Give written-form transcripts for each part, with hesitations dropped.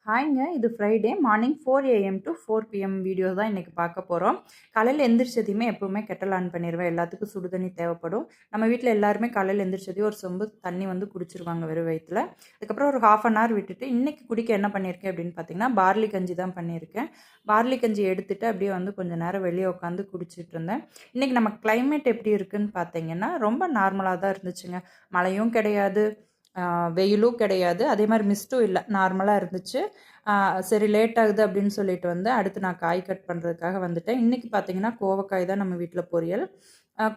ஹாய்ங்க. இது Friday morning 4 AM to 4 PM video தான் இன்றைக்கி பார்க்க போகிறோம். காலையில் எந்திரிச்சதையுமே எப்போவுமே கெட்டல் ஆன் பண்ணிடுவேன். எல்லாத்துக்கும் சுடு தண்ணி தேவைப்படும். நம்ம வீட்டில் எல்லாருமே காலையில் எந்திரிச்சதையும் ஒரு சொம்பு தண்ணி வந்து குடிச்சிருவாங்க வெறும் வயிற்றில். அதுக்கப்புறம் ஒரு 1/2 hour விட்டுட்டு இன்றைக்கி குடிக்க என்ன பண்ணியிருக்கேன் அப்படின்னு பார்த்தீங்கன்னா, பார்லி கஞ்சி தான் பண்ணியிருக்கேன். பார்லி கஞ்சி எடுத்துகிட்டு அப்படியே வந்து கொஞ்சம் நேரம் வெளியே உட்காந்து குடிச்சிட்டு இருந்தேன். இன்றைக்கி நம்ம கிளைமேட் எப்படி இருக்குதுன்னு பார்த்தீங்கன்னா, ரொம்ப நார்மலாக தான் இருந்துச்சுங்க. மழையும் கிடையாது, வெயிலும் கிடையாது, அதே மாதிரி மிஸ்ட்டும் இல்லை, நார்மலாக இருந்துச்சு. சரி லேட் ஆகுது அப்படின்னு சொல்லிட்டு வந்து அடுத்து நான் காய் கட் பண்ணுறதுக்காக வந்துட்டேன். இன்றைக்கி பார்த்தீங்கன்னா கோவக்காய் தான் நம்ம வீட்டில் பொரியல்.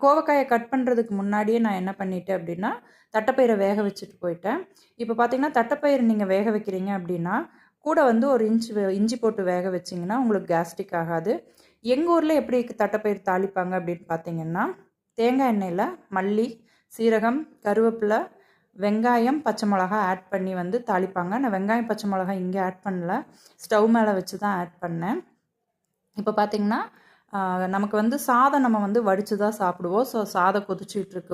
கோவக்காயை கட் பண்ணுறதுக்கு முன்னாடியே நான் என்ன பண்ணிட்டேன் அப்படின்னா, தட்டைப்பயிரை வேக வச்சுட்டு போயிட்டேன். இப்போ பார்த்தீங்கன்னா தட்டைப்பயிறு நீங்கள் வேக வைக்கிறீங்க அப்படின்னா கூட வந்து ஒரு இஞ்சி போட்டு வேக வச்சிங்கன்னா உங்களுக்கு கேஸ்ட்ரிக் ஆகாது. எங்கள் ஊரில் எப்படி தட்டைப்பயிறு தாளிப்பாங்க அப்படின்னு பார்த்தீங்கன்னா, தேங்காய் எண்ணெயில் மல்லி, சீரகம், கருவேப்பிலை, வெங்காயம், பச்சை மிளகா ஆட் பண்ணி வந்து தாளிப்பாங்க. நான் வெங்காயம் பச்சை மிளகா இங்கே ஆட் பண்ணல, ஸ்டவ் மேலே வச்சு தான் ஆட் பண்ணேன். இப்போ பார்த்திங்கன்னா நமக்கு வந்து சாதம் நம்ம வந்து வடித்து தான் சாப்பிடுவோம். ஸோ சாதம் கொதிச்சுட்ருக்கு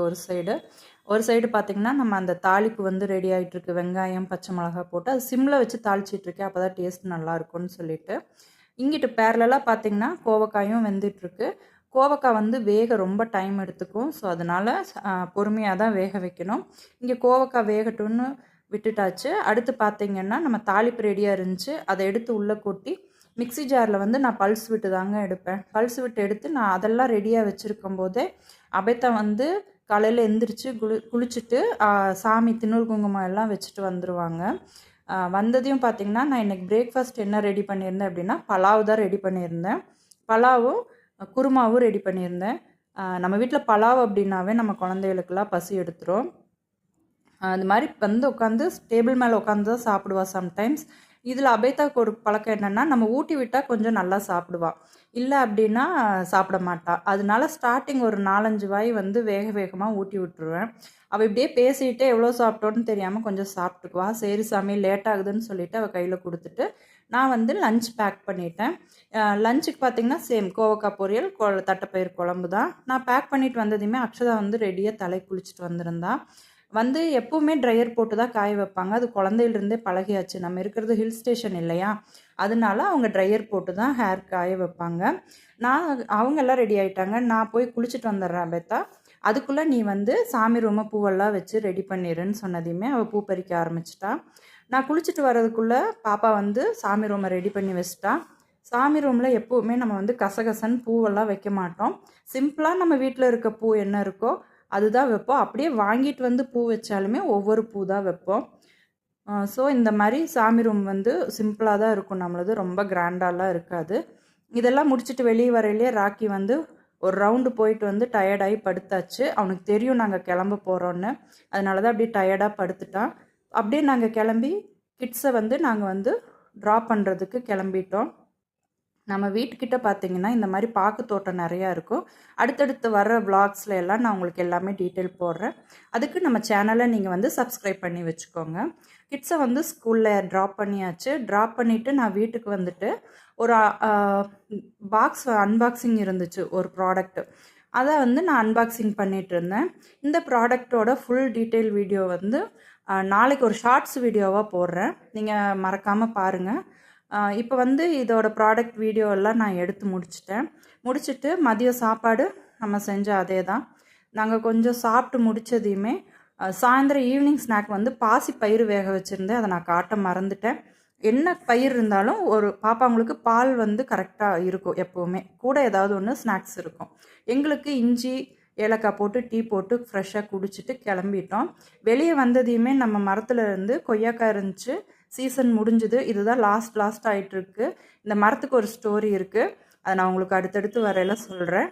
ஒரு சைடு பார்த்திங்கன்னா நம்ம அந்த தாளிப்பு வந்து ரெடி ஆகிட்டுருக்கு. வெங்காயம் பச்சை மிளகா போட்டு அது சிம்மில் வச்சு தாளிச்சிட்ருக்கேன், அப்போ தான் டேஸ்ட் நல்லாயிருக்கும்னு சொல்லிட்டு. இங்கிட்டு பேரலாக பார்த்திங்கன்னா கோவக்காயும் வெந்துட்டுருக்கு. கோவக்காய் வந்து வேக ரொம்ப டைம் எடுத்துக்கும். ஸோ அதனால் பொறுமையாக தான் வேக வைக்கணும். இங்கே கோவக்காய் வேகட்டும்னு விட்டுட்டாச்சு. அடுத்து பார்த்திங்கன்னா நம்ம தாளிப்பு ரெடியாக இருந்துச்சு. அதை எடுத்து உள்ளே கொட்டி மிக்ஸி ஜாரில் வந்து நான் பல்ஸ் விட்டு தாங்க எடுப்பேன். பல்ஸ் விட்டு எடுத்து நான் அதெல்லாம் ரெடியாக வச்சுருக்கும் போதே அபைத்தா வந்து காலையில் எந்திரிச்சு குளிச்சுட்டு சாமி திண்ணூறு குங்குமம் எல்லாம் வச்சுட்டு வந்துடுவாங்க. வந்ததையும் பார்த்திங்கன்னா நான் இன்றைக்கி பிரேக்ஃபாஸ்ட் என்ன ரெடி பண்ணியிருந்தேன் அப்படின்னா, பலாவ் தான் ரெடி பண்ணியிருந்தேன். பலாவும் குருமாவும் ரெடி பண்ணியிருந்தேன். நம்ம வீட்டில் பலாவ் அப்படின்னாவே நம்ம குழந்தைகளுக்கெல்லாம் பசி எடுத்துரும். அது மாதிரி வந்து உட்காந்து டேபிள் மேலே உட்காந்து தான் சாப்பிடுவா சம்டைம்ஸ். இதில் அபைத்தாவுக்கு ஒரு பழக்கம் என்னென்னா, நம்ம ஊட்டி விட்டால் கொஞ்சம் நல்லா சாப்பிடுவா, இல்லை அப்படின்னா சாப்பிட மாட்டா. அதனால ஸ்டார்டிங் ஒரு 4-5 வாய் வந்து வேகமாக ஊட்டி விட்டுருவேன். அவள் இப்படியே பேசிகிட்டே எவ்வளோ சாப்பிட்டோன்னு தெரியாமல் கொஞ்சம் சாப்பிட்டுக்குவா. சரி சாமி லேட் ஆகுதுன்னு சொல்லிவிட்டு அவள் கையில் கொடுத்துட்டு நான் வந்து லஞ்ச் பேக் பண்ணிட்டேன். லஞ்சுக்கு பார்த்திங்கன்னா சேம் கோவக்காய் பொரியல், தட்டைப்பயிறு குழம்பு தான். நான் பேக் பண்ணிட்டு வந்ததையுமே அக்ஷதா வந்து ரெடியாக தலை குளிச்சுட்டு வந்திருந்தா. வந்து எப்போவுமே ட்ரையர் போட்டு தான் காய வைப்பாங்க. அது குழந்தையிலிருந்தே பழகியாச்சு. நம்ம இருக்கிறது ஹில் ஸ்டேஷன் இல்லையா, அதனால அவங்க ட்ரையர் போட்டு தான் ஹேர் காய வைப்பாங்க. அவங்கெல்லாம் ரெடி ஆகிட்டாங்க. நான் போய் குளிச்சுட்டு வந்துடுறேன் அபைத்தா, அதுக்குள்ளே நீ வந்து சாமி ரூமை பூவெல்லாம் வச்சு ரெடி பண்ணிடுன்னு சொன்னதையுமே அவள் பூ பறிக்க ஆரம்பிச்சிட்டா. நான் குளிச்சுட்டு வர்றதுக்குள்ளே பாப்பா வந்து சாமி ரூமை ரெடி பண்ணி வச்சிட்டா. சாமி ரூமில் எப்போவுமே நம்ம வந்து கசகசன்னு பூவெல்லாம் வைக்க மாட்டோம். சிம்பிளாக நம்ம வீட்டில் இருக்க பூ என்ன இருக்கோ அதுதான் வைப்போம். அப்படியே வாங்கிட்டு வந்து பூ வச்சாலுமே ஒவ்வொரு பூ தான் வைப்போம். ஸோ இந்த மாதிரி சாமி ரூம் வந்து சிம்பிளாக தான் இருக்கும் நம்மளது, ரொம்ப கிராண்டாலாம் இருக்காது. இதெல்லாம் முடிச்சுட்டு வெளியே வரையிலே ராக்கி வந்து ஒரு ரவுண்டு போயிட்டு வந்து டயர்டாகி படுத்தாச்சு. அவனுக்கு தெரியும் நாங்கள் கிளம்ப போகிறோன்னு, அதனால தான் அப்படியே டயர்டாக படுத்துட்டான். அப்படியே நாங்கள் கிளம்பி கிட்ஸை வந்து நாங்கள் வந்து ட்ராப் பண்ணுறதுக்கு கிளம்பிட்டோம். நம்ம வீட்டுக்கிட்ட பார்த்திங்கன்னா இந்த மாதிரி பாக்கு தோட்டம் நிறையா இருக்கும். அடுத்தடுத்து வர்ற விளாக்ஸில் எல்லாம் நான் உங்களுக்கு எல்லாமே டீட்டெயில் போடுறேன். அதுக்கு நம்ம சேனலை நீங்கள் வந்து சப்ஸ்கிரைப் பண்ணி வச்சுக்கோங்க. கிட்ஸை வந்து ஸ்கூலில் ட்ராப் பண்ணியாச்சு. ட்ராப் பண்ணிவிட்டு நான் வீட்டுக்கு வந்துட்டு ஒரு பாக்ஸ் அன்பாக்சிங் இருந்துச்சு, ஒரு ப்ராடக்ட்டு. அதை வந்து நான் அன்பாக்சிங் பண்ணிகிட்டு இருந்தேன். இந்த ப்ராடக்டோட ஃபுல் டீட்டெயில் வீடியோ வந்து நாளைக்கு ஒரு ஷார்ட்ஸ் வீடியோவாக போடுறேன், நீங்கள் மறக்காமல் பாருங்கள். இப்போ வந்து இதோட ப்ராடக்ட் வீடியோ எல்லாம் நான் எடுத்து முடிச்சுட்டு மதிய சாப்பாடு நம்ம செஞ்ச அதே தான். நாங்கள் கொஞ்சம் சாப்பிட்டு முடித்ததையுமே சாயந்தரம் ஈவினிங் ஸ்நாக் வந்து பாசி பயிறு வேக வச்சுருந்தேன், அதை நான் காட்ட மறந்துட்டேன். என்ன பயிர் இருந்தாலும் ஒரு பாப்பாங்களுக்கு பால் வந்து கரெக்டாக இருக்கும், எப்போவுமே கூட ஏதாவது ஒன்று ஸ்நாக்ஸ் இருக்கும். எங்களுக்கு இஞ்சி ஏலக்காய் போட்டு டீ போட்டு ஃப்ரெஷ்ஷாக குடிச்சிட்டு கிளம்பிட்டோம். வெளியே வந்ததையுமே நம்ம மரத்தில் இருந்து கொய்யாக்காய் இருந்துச்சு, சீசன் முடிஞ்சுது. இதுதான் லாஸ்ட் ஆகிட்டுருக்கு. இந்த மரத்துக்கு ஒரு ஸ்டோரி இருக்குது, அதை நான் உங்களுக்கு அடுத்தடுத்து வரையில சொல்கிறேன்.